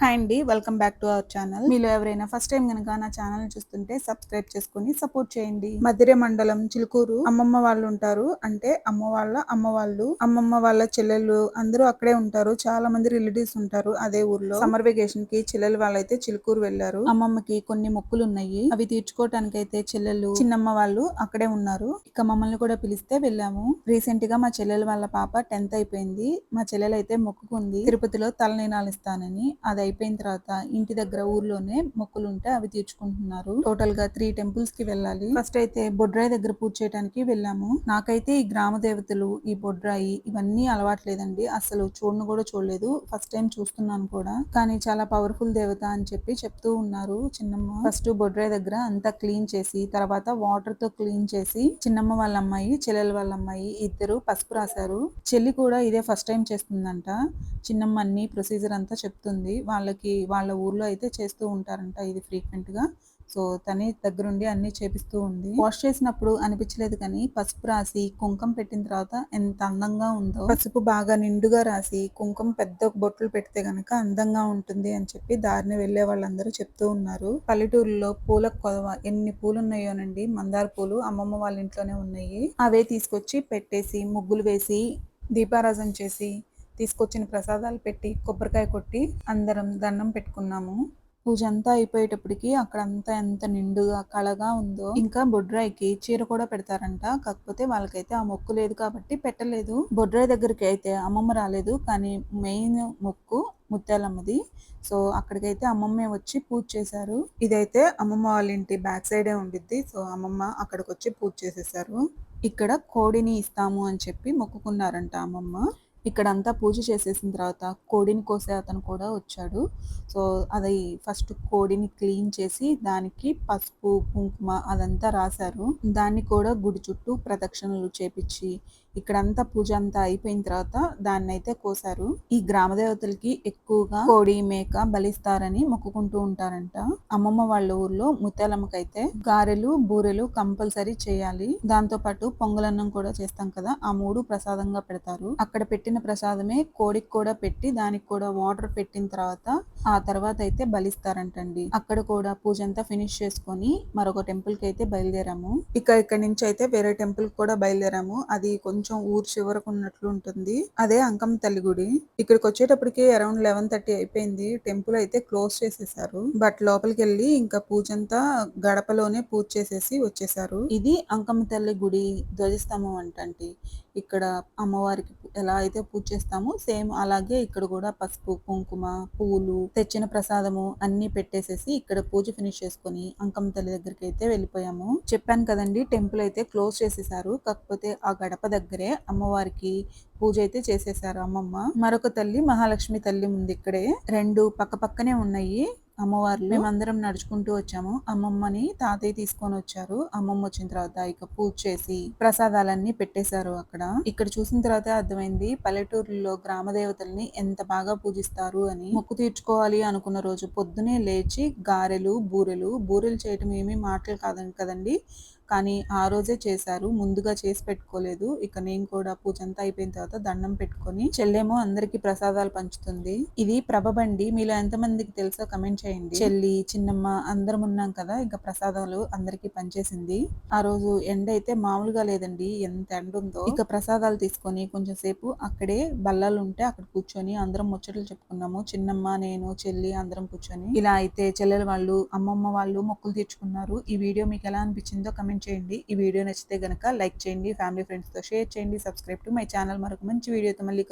Hi అండి. Welcome back to our channel. మీలో ఎవరైనా ఫస్ట్ టైం గనక నా ఛానల్ చూస్తుంటే సబ్స్క్రైబ్ చేసుకొని సపోర్ట్ చేయండి. మధిర మండలం చిలుకూరు అమ్మమ్మ వాళ్ళు ఉంటారు. అంటే అమ్మ వాళ్ళు అమ్మమ్మ వాళ్ళ చెల్లెళ్ళు అందరూ అక్కడే ఉంటారు. చాలా మంది రిలేటివ్స్ ఉంటారు అదే ఊర్లో. సమ్మర్ వెకేషన్ కి చెల్లెలు వాళ్ళైతే చిలుకూరు వెళ్లారు. అమ్మమ్మకి కొన్ని మొక్కులు ఉన్నాయి. అవి తీర్చుకోవటానికి అయితే చెల్లెలు చిన్నమ్మ వాళ్ళు అక్కడే ఉన్నారు. ఇక మమ్మల్ని కూడా పిలిస్తే వెళ్ళాము. రీసెంట్ గా మా చెల్లెలు వాళ్ళ పాప 10th అయిపోయింది. మా చెల్లెలు అయితే మొక్కుకుంది తిరుపతిలో తలనీనాలు ఇస్తానని. అది అయిపోయిన తర్వాత ఇంటి దగ్గర ఊర్లోనే మొక్కులు ఉంటే అవి తీర్చుకుంటున్నారు. టోటల్ గా 3 టెంపుల్స్ కి వెళ్ళాలి. ఫస్ట్ అయితే బొడ్రాయి దగ్గర పూజ చేయడానికి వెళ్ళాము. నాకైతే ఈ గ్రామ దేవతలు, ఈ బొడ్రాయి ఇవన్నీ అలవాట్లేదండి. అసలు చూడను కూడా చూడలేదు. ఫస్ట్ టైం చూస్తున్నాను కూడా. కానీ చాలా పవర్ఫుల్ దేవత అని చెప్పి చెప్తూ ఉన్నారు చిన్నమ్మ. ఫస్ట్ బొడ్రాయి దగ్గర అంతా క్లీన్ చేసి తర్వాత వాటర్ తో క్లీన్ చేసి చిన్నమ్మ వాళ్ళ అమ్మాయి చెల్లెల వాళ్ళ అమ్మాయి ఇద్దరు పసుపు రాశారు. చెల్లి కూడా ఇదే ఫస్ట్ టైం చేస్తుందంట. చిన్నమ్మ అన్ని ప్రొసీజర్ అంతా చెప్తుంది. వాళ్ళ ఊర్లో అయితే చేస్తూ ఉంటారంట ఇది ఫ్రీక్వెంట్ గా. సో తనే దగ్గరుండి అన్ని చేపిస్తూ ఉంది. వాష్ చేసినప్పుడు అనిపించలేదు కానీ పసుపు రాసి కుంకుమ పెట్టిన తర్వాత ఎంత అందంగా ఉందో. పసుపు బాగా నిండుగా రాసి కుంకుమ పెద్ద బొట్లు పెడితే గనక అందంగా ఉంటుంది అని చెప్పి దారిని వెళ్లే వాళ్ళందరూ చెప్తూ ఉన్నారు. పల్లెటూరులో పూల కొదవ ఎన్ని పూలు ఉన్నాయోనండి. మందార పూలు అమ్మమ్మ వాళ్ళ ఇంట్లోనే ఉన్నాయి. అవే తీసుకొచ్చి పెట్టేసి ముగ్గులు వేసి దీపారాధన చేసి తీసుకొచ్చిన ప్రసాదాలు పెట్టి కొబ్బరికాయ కొట్టి అందరం దండం పెట్టుకున్నాము. పూజ అంతా అయిపోయేటప్పటికి అక్కడంతా ఎంత నిండుగా కళగా ఉందో. ఇంకా బొడ్రాయికి చీర కూడా పెడతారంట. కాకపోతే వాళ్ళకైతే ఆ మొక్కు లేదు కాబట్టి పెట్టలేదు. బొడ్రాయి దగ్గరికి అయితే అమ్మమ్మ రాలేదు. కానీ మెయిన్ మొక్కు ముత్యాలమ్మది. సో అక్కడికైతే అమ్మమ్మే వచ్చి పూజ చేశారు. ఇదైతే అమ్మమ్మ వాళ్ళ ఇంటి బ్యాక్ సైడే ఉండిద్ది. సో అమ్మమ్మ అక్కడికి వచ్చి పూజ చేసేసారు. ఇక్కడ కోడిని ఇస్తాము అని చెప్పి మొక్కుకున్నారంట అమ్మమ్మ. ఇక్కడంతా పూజ చేసేసిన తర్వాత కోడిని కోసే అతను కూడా వచ్చాడు. సో అది ఫస్ట్ కోడిని క్లీన్ చేసి దానికి పసుపు కుంకుమ అదంతా రాశారు. దాన్ని కూడా గుడి చుట్టూ ప్రదక్షిణలు చేపించి ఇక్కడంతా పూజ అంతా అయిపోయిన తర్వాత దాన్ని అయితే కోసారు. ఈ గ్రామ దేవతలకి ఎక్కువగా కోడి మేక బలిస్తారని మొక్కుకుంటూ ఉంటారంట. అమ్మమ్మ వాళ్ళ ఊర్లో ముత్యాలమ్మకైతే గారెలు బూరెలు కంపల్సరీ చేయాలి. దాంతో పాటు పొంగలన్నం కూడా చేస్తాం కదా, ఆ 3 ప్రసాదంగా పెడతారు. అక్కడ పెట్టిన ప్రసాదమే కోడికి కూడా పెట్టి దానికి కూడా వాటర్ పెట్టిన తర్వాత ఆ తర్వాత అయితే బలిస్తారంటండి. అక్కడ కూడా పూజ అంతా ఫినిష్ చేసుకొని మరొక టెంపుల్ కి అయితే బయలుదేరాము. ఇక్కడ నుంచి అయితే వేరే టెంపుల్ కూడా బయలుదేరాము. అది కొంచెం ఊరు చివరకు ఉన్నట్లు ఉంటుంది. అదే అంకమ్మ తల్లి గుడి. ఇక్కడికి వచ్చేటప్పటికి అరౌండ్ 11:30 అయిపోయింది. టెంపుల్ అయితే క్లోజ్ చేసేసారు. బట్ లోపలికి వెళ్ళి ఇంకా పూజ అంతా గడపలోనే పూజ చేసేసి వచ్చేసారు. ఇది అంకమ్మ తల్లి గుడి ధ్వజస్తంభం అంటండి. ఇక్కడ అమ్మవారికి ఎలా అయితే పూజ చేస్తామో సేమ్ అలాగే ఇక్కడ కూడా పసుపు కుంకుమ పూలు తెచ్చిన ప్రసాదము అన్ని పెట్టేసేసి ఇక్కడ పూజ ఫినిష్ చేసుకొని అంకమ్మ తల్లి దగ్గరికి అయితే వెళ్ళిపోయాము. చెప్పాను కదండి టెంపుల్ అయితే క్లోజ్ చేసేసారు. కాకపోతే ఆ గడప దగ్గరే అమ్మవారికి పూజ అయితే చేసేసారు అమ్మమ్మ. మరొక తల్లి మహాలక్ష్మి తల్లి ఉంది ఇక్కడే. 2 పక్క పక్కనే ఉన్నాయి అమ్మవార్లు. మేమందరం నడుచుకుంటూ వచ్చాము. అమ్మమ్మని తాతయ్య తీసుకొని వచ్చారు. అమ్మమ్మ వచ్చిన తర్వాత ఇక పూజ చేసి ప్రసాదాలన్నీ పెట్టేశారు అక్కడ. ఇక్కడ చూసిన తర్వాత అర్థమైంది పల్లెటూరులో గ్రామ దేవతల్ని ఎంత బాగా పూజిస్తారు అని. మొక్కు తీర్చుకోవాలి అనుకున్న రోజు పొద్దునే లేచి గారెలు బూరెలు చేయటం ఏమీ మాటలు కాదని కదండి. కానీ ఆ రోజే చేశారు. ముందుగా చేసి పెట్టుకోలేదు. ఇక నేను కూడా పూజ అంతా అయిపోయిన తర్వాత దండం పెట్టుకొని చెల్లేమో అందరికి ప్రసాదాలు పంచుతుంది. ఇది ప్రభబండి. మీలో ఎంతమందికి తెలుసో కమెంట్ చేయండి. చెల్లి చిన్నమ్మ అందరం ఉన్నాం కదా, ఇంకా ప్రసాదాలు అందరికి పంచేసింది. ఆ రోజు ఎండ అయితే మామూలుగా లేదండి. ఎంత ఎండ ఉందో. ఇక ప్రసాదాలు తీసుకొని కొంచెం సేపు అక్కడే బల్లలు ఉంటే అక్కడ కూర్చొని అందరం ముచ్చట్లు చెప్పుకున్నాము. చిన్నమ్మ నేను చెల్లి అందరం కూర్చొని. ఇలా అయితే చెల్లెల వాళ్ళు అమ్మమ్మ వాళ్ళు మొక్కులు తీర్చుకున్నారు. ఈ వీడియో మీకు ఎలా అనిపించిందో కమెంట్ చేయండి. ఈ వీడియో నచ్చితే గనక లైక్ చేయండి. ఫ్యామిలీ ఫ్రెండ్స్ తో షేర్ చేయండి. Subscribe to my channel. మరొక మంచి వీడియోతో మళ్ళీ